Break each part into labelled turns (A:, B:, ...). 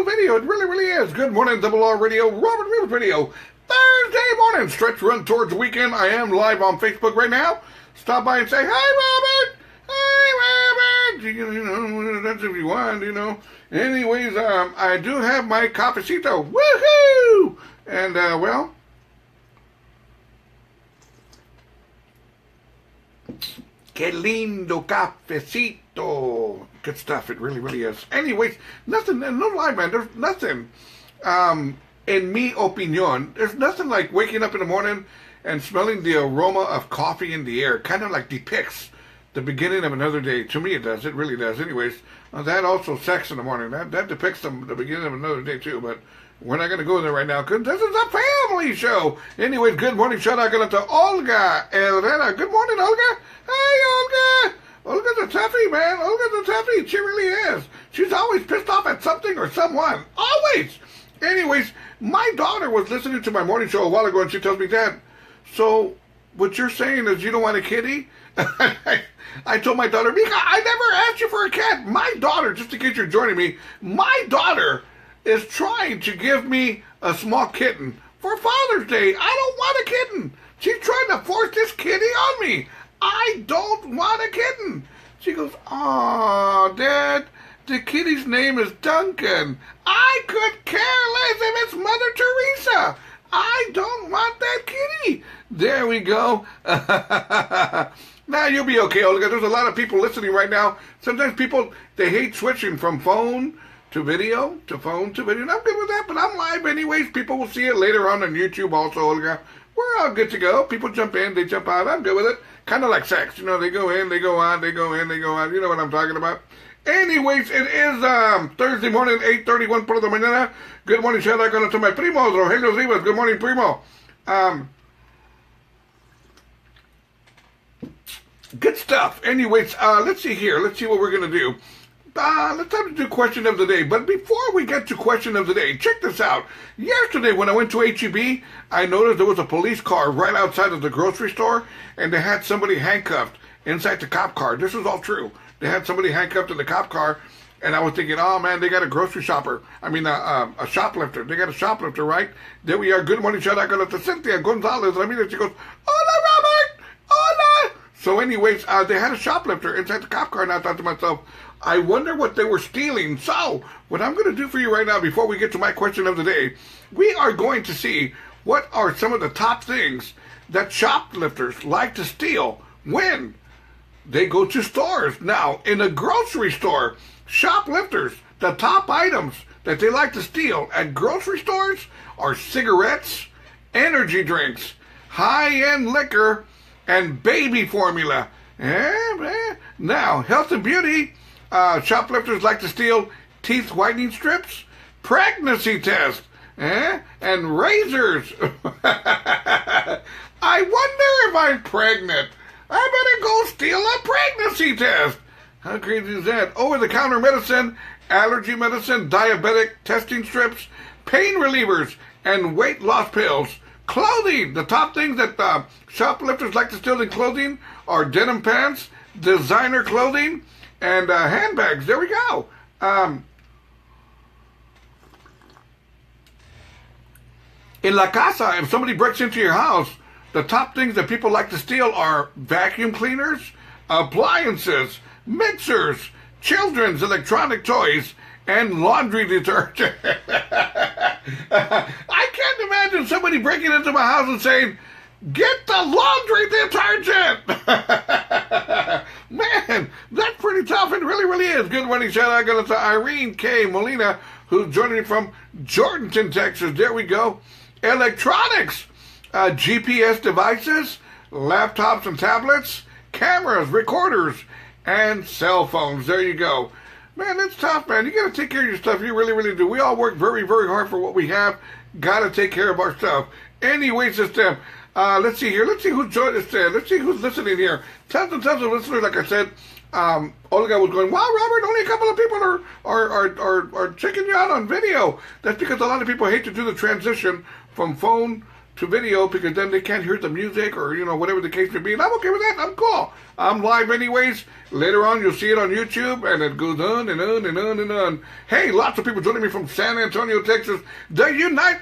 A: video. It really, really is. Good morning, Double R Radio, Robert Rivas Radio. Thursday morning, stretch run towards the weekend. I am live on Facebook right now. Stop by and say, hi, Robert. Hi, Robert. You know, that's if you want, you know. Anyways, I do have my cafecito. Woohoo! And, well, que lindo cafecito. Good stuff. It really, really is. Anyways, nothing, no lie, man. There's nothing, in mi opinion, there's nothing like waking up in the morning and smelling the aroma of coffee in the air. Kind of like depicts the beginning of another day. To me, it does. It really does. Anyways, that also sex in the morning. That depicts the beginning of another day, too. But we're not going to go there right now because this is a family show. Anyways, good morning. Shout out to Olga Elena. Good morning, Olga. Hi, Olga. Olga's a toughie, man. Olga's a toughie. She really is. She's always pissed off at something or someone. Always. Anyways, my daughter was listening to my morning show a while ago, and she tells me, Dad, so what you're saying is you don't want a kitty? I told my daughter, Mika, I never asked you for a cat. My daughter, just in case you're joining me, my daughter is trying to give me a small kitten for Father's Day. I don't want a kitten. She's trying to force this kitty on me. I don't want a kitten. She goes, aw, Dad, the kitty's name is Duncan. I could care less if it's Mother Teresa. I don't want that kitty. There we go. Now you'll be okay, Olga. There's a lot of people listening right now. Sometimes people, they hate switching from phone to video, to phone to video. And I'm good with that, but I'm live anyways. People will see it later on YouTube also, Olga. We're all good to go. People jump in, they jump out. I'm good with it. Kind of like sex. You know, they go in, they go out, they go in, they go out. You know what I'm talking about. Anyways, it is Thursday morning, 8:31 por la mañana. Good morning, shout out to my primo, Rogelio Rivas. Good morning, primo. Good stuff. Anyways, let's see here. Let's see what we're going to do. Let's have to do question of the day. But before we get to question of the day, check this out. Yesterday when I went to HEB, I noticed there was a police car right outside of the grocery store, and they had somebody handcuffed inside the cop car. This is all true. They had somebody handcuffed in the cop car, and I was thinking, oh man, they got a grocery shopper. I mean, a shoplifter. They got a shoplifter, right? There we are. Good morning, shout out to Cynthia Gonzalez. I mean, she goes, hola, Robert! Hola! So anyways, they had a shoplifter inside the cop car, and I thought to myself, I wonder what they were stealing. So, what I'm going to do for you right now, before we get to my question of the day, we are going to see what are some of the top things that shoplifters like to steal when they go to stores. Now, in a grocery store, shoplifters, the top items that they like to steal at grocery stores are cigarettes, energy drinks, high-end liquor, and baby formula. Now, health and beauty, shoplifters like to steal teeth whitening strips, pregnancy tests, and razors. I wonder if I'm pregnant. I better go steal a pregnancy test. How crazy is that? Over-the-counter medicine, allergy medicine, diabetic testing strips, pain relievers, and weight loss pills. Clothing. The top things that shoplifters like to steal in clothing are denim pants, designer clothing, and handbags. There we go. In La Casa, if somebody breaks into your house, the top things that people like to steal are vacuum cleaners, appliances, mixers, children's electronic toys, and laundry detergent. I can't imagine somebody breaking into my house and saying, get the laundry detergent! Man, that's pretty tough. It really, really is. Good morning, shout out to Irene K. Molina, who's joining me from Jordanton, Texas. There we go. Electronics, GPS devices, laptops and tablets, cameras, recorders, and cell phones. There you go. Man, it's tough, man. You got to take care of your stuff. You really, really do. We all work very, very hard for what we have. Got to take care of our stuff. Anyways, let's see here. Let's see who's joined us there. Let's see who's listening here. Tons and tons of listeners. Like I said, Olga was going, wow, Robert, only a couple of people are checking you out on video. That's because a lot of people hate to do the transition from phone to video because then they can't hear the music or, whatever the case may be. And I'm okay with that. I'm cool. I'm live anyways. Later on, you'll see it on YouTube, and it goes on and on and on and on. Hey, lots of people joining me from San Antonio, Texas. The Unite.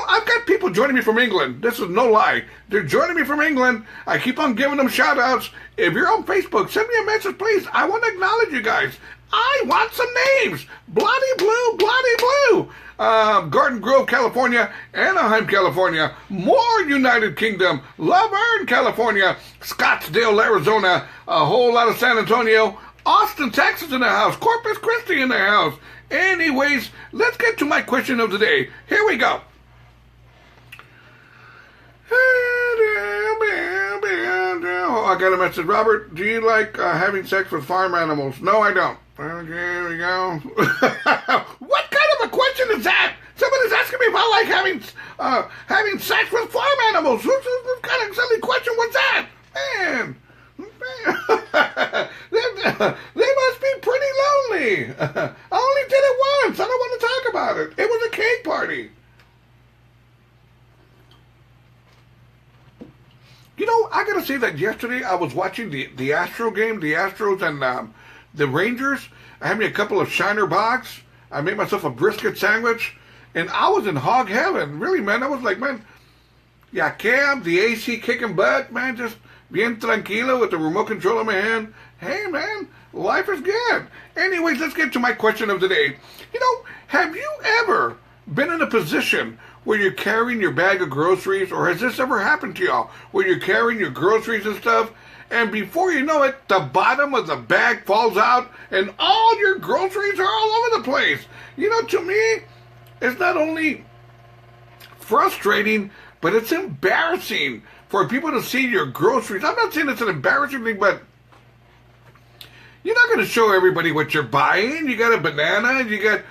A: I've got people joining me from England. This is no lie. They're joining me from England. I keep on giving them shout-outs. If you're on Facebook, send me a message, please. I want to acknowledge you guys. I want some names. Bloody Blue, Bloody Blue. Garden Grove, California, Anaheim, California, Moore, United Kingdom, Laverne, California, Scottsdale, Arizona, a whole lot of San Antonio, Austin, Texas in the house, Corpus Christi in the house. Anyways, let's get to my question of the day. Here we go. Oh, I got a message. Robert, do you like having sex with farm animals? No, I don't. Okay, here we go. What kind of a question is that? Somebody's asking me if I like having sex with farm animals. What kind of silly question was that? Man. They must be pretty lonely. I only did it once. I don't want to talk about it. It was a cake party. I gotta say that yesterday I was watching the Astro game, the Astros and the Rangers. I had me a couple of Shiner Box. I made myself a brisket sandwich, and I was in hog heaven. Really, man. I was like, man, yeah, cab, the AC kicking butt, man, just bien tranquilo with the remote control in my hand. Hey, man, life is good. Anyways, let's get to my question of the day. Have you ever been in a position where you're carrying your bag of groceries, or has this ever happened to y'all, where you're carrying your groceries and stuff, and before you know it, the bottom of the bag falls out, and all your groceries are all over the place? To me, it's not only frustrating, but it's embarrassing for people to see your groceries. I'm not saying it's an embarrassing thing, but you're not going to show everybody what you're buying. You got a banana, you got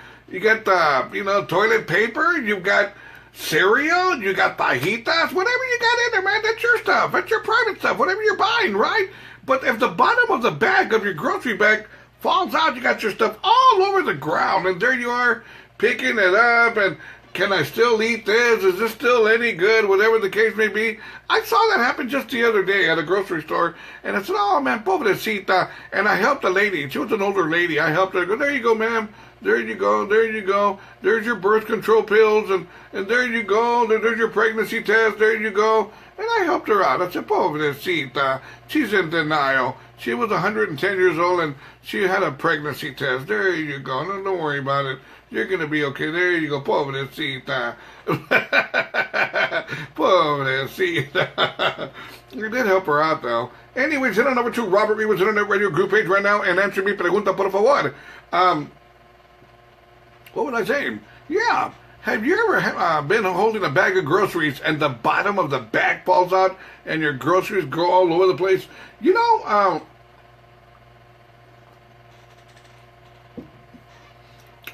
A: toilet paper, you've got cereal, you got fajitas, whatever you got in there, man, that's your stuff. That's your private stuff, whatever you're buying, right? But if the bottom of the bag of your grocery bag falls out, you got your stuff all over the ground, and there you are picking it up, and can I still eat this? Is this still any good? Whatever the case may be. I saw that happen just the other day at a grocery store, and I said, oh, man, pobrecita, and I helped the lady. She was an older lady. I helped her. I go, there you go, ma'am. There you go, there you go. There's your birth control pills, and there you go. There's your pregnancy test. There you go. And I helped her out. I said, pobrecita, she's in denial. She was 110 years old, and she had a pregnancy test. There you go. No, don't worry about it. You're going to be okay. There you go, pobrecita. Pobrecita. You did help her out, though. Anyways, head on over to Robert Rivas Internet Radio group page right now and answer mi pregunta, por favor. What was I saying? Yeah. Have you ever been holding a bag of groceries and the bottom of the bag falls out and your groceries go all over the place?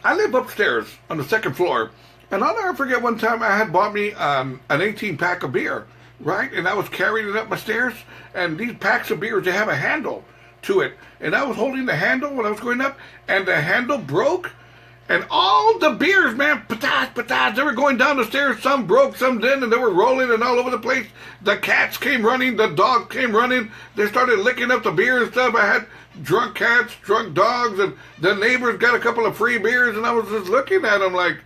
A: I live upstairs on the second floor, and I'll never forget one time I had bought me an 18-pack of beer, right? And I was carrying it up my stairs, and these packs of beers, they have a handle to it. And I was holding the handle when I was going up, and the handle broke. And all the beers, man, patatas, they were going down the stairs. Some broke, some didn't, and they were rolling and all over the place. The cats came running, the dog came running. They started licking up the beer and stuff. I had drunk cats, drunk dogs, and the neighbors got a couple of free beers, and I was just looking at them like,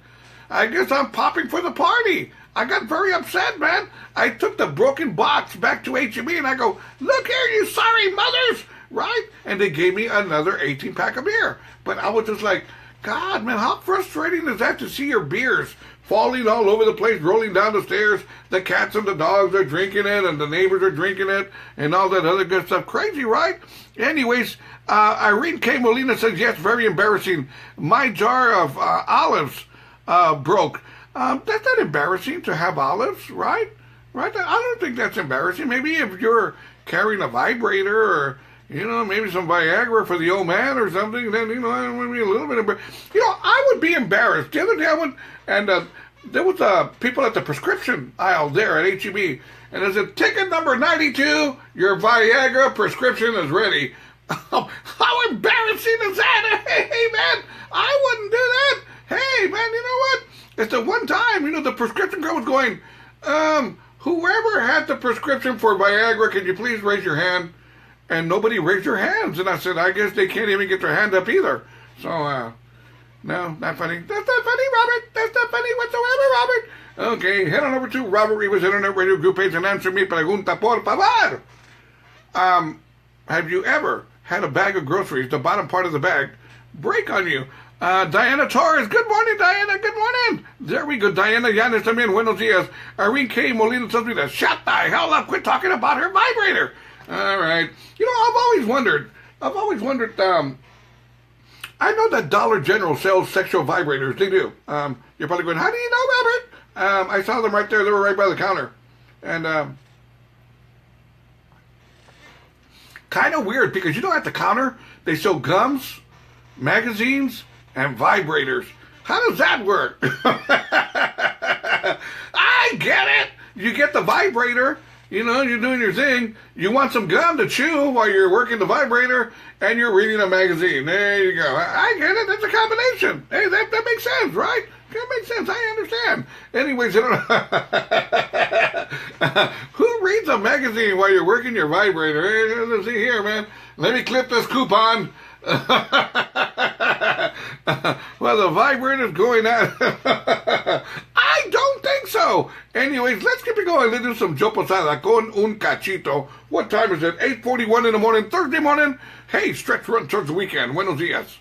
A: I guess I'm popping for the party. I got very upset, man. I took the broken box back to H-E-B, and I go, look here, you sorry mothers, right? And they gave me another 18-pack of beer. But I was just like, God, man, how frustrating is that to see your beers falling all over the place, rolling down the stairs? The cats and the dogs are drinking it, and the neighbors are drinking it, and all that other good stuff. Crazy, right? Anyways, Irene K. Molina says, yes, very embarrassing. My jar of olives broke. That's not embarrassing to have olives, right? Right? I don't think that's embarrassing. Maybe if you're carrying a vibrator or maybe some Viagra for the old man or something, then, I would be a little bit embarrassed. I would be embarrassed. The other day I went, and there was people at the prescription aisle there at H-E-B, and it said, ticket number 92, your Viagra prescription is ready. How embarrassing is that? Hey, man, I wouldn't do that. Hey, man, you know what? It's the one time, the prescription girl was going, whoever had the prescription for Viagra, can you please raise your hand? And nobody raised their hands. And I said, I guess they can't even get their hand up either. So, no, not funny. That's not funny, Robert. That's not funny whatsoever, Robert. Okay, head on over to Robert Rivas Internet Radio Group page and answer me pregunta por favor. Have you ever had a bag of groceries, the bottom part of the bag, break on you? Diana Torres, good morning, Diana, good morning. There we go, Diana Yanes también, buenos días. Irene K. Molina tells me to shut the hell up, quit talking about her vibrator. All right. You know, I've always wondered, I know that Dollar General sells sexual vibrators, they do. You're probably going, how do you know, Robert? I saw them right there, they were right by the counter. And, kind of weird, because you know at the counter, they sell gums, magazines, and vibrators. How does that work? I get it. You get the vibrator, you know, you're doing your thing. You want some gum to chew while you're working the vibrator, and you're reading a magazine. There you go. I get it. That's a combination. Hey, that makes sense, right? That makes sense. I understand. Anyways, I don't know. Who reads a magazine while you're working your vibrator? Hey, let's see here, man. Let me clip this coupon. Well, the vibrator's going out. I don't think so. Anyways, let's keep it going. Let's do some Joe Posada con un cachito. What time is it? 8:41 in the morning, Thursday morning. Hey, stretch run towards the weekend. Buenos dias.